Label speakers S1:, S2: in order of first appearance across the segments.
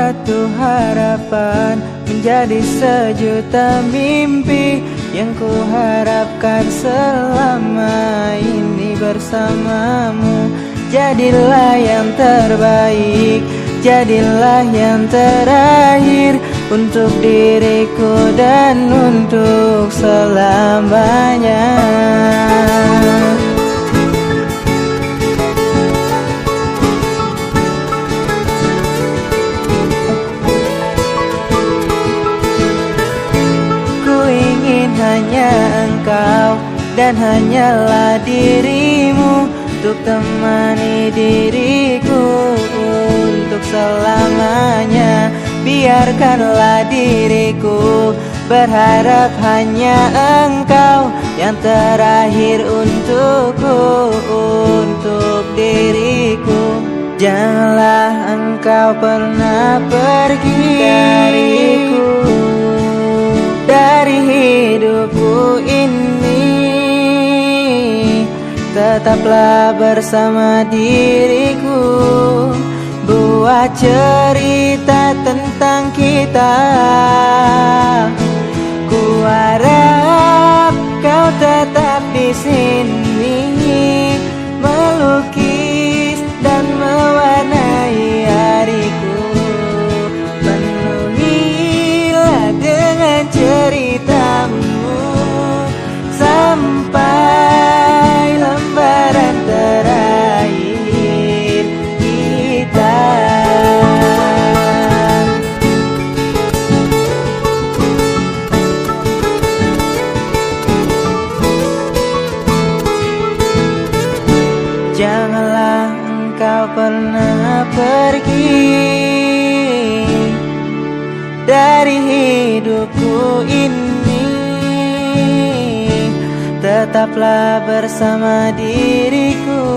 S1: satu harapan menjadi sejuta mimpi yang kuharapkan selama ini bersamamu. Jadilah yang terbaik, jadilah yang terakhir untuk diriku dan untuk selamanya. Ku ingin hanya engkau dan hanyalah dirimu untuk temani diriku untuk selamanya. Biarkanlah diriku berharap hanya engkau yang terakhir untukku, untuk diriku. Janganlah engkau pernah pergi dariku, dari hidupku ini. Tetaplah bersama diriku, buat cerita tentang kita. Ku harap kau tetap di sini, melukis dan mewarnai hariku. Penuhilah dengan ceritamu sampai lembaran terakhir kita. Janganlah engkau pernah pergi dari hidupku ini. Tetaplah bersama diriku,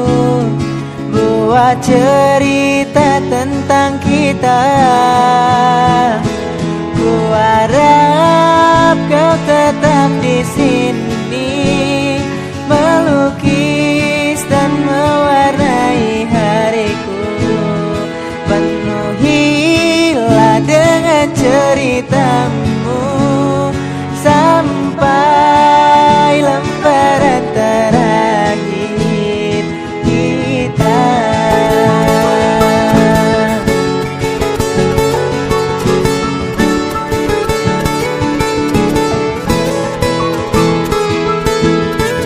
S1: buat cerita tentang kita. Ku harap kau tetap di sini, melukis dan mewarnai hariku. Penuhilah dengan ceritamu sampai lembaran terakhir kita.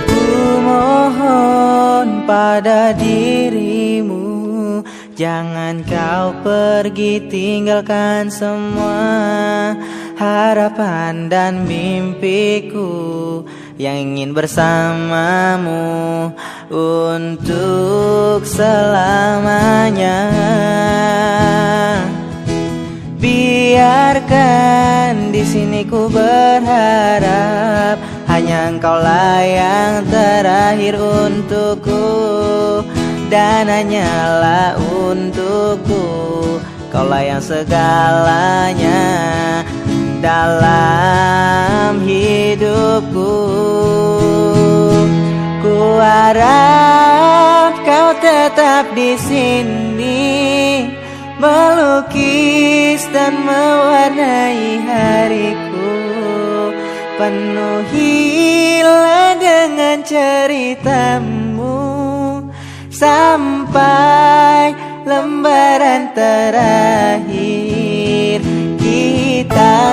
S1: Ku mohon pada dirimu, jangan kau pergi tinggalkan semua harapan dan mimpiku yang ingin bersamamu untuk selamanya. Biarkan di sini ku berharap hanya engkaulah yang terakhir untukku, dan hanyalah untukku kaulah yang segalanya dalam hidupku. Ku harap kau tetap di sini, melukis dan mewarnai hariku. Penuhilah dengan ceritamu sampai lembaran terakhir kita.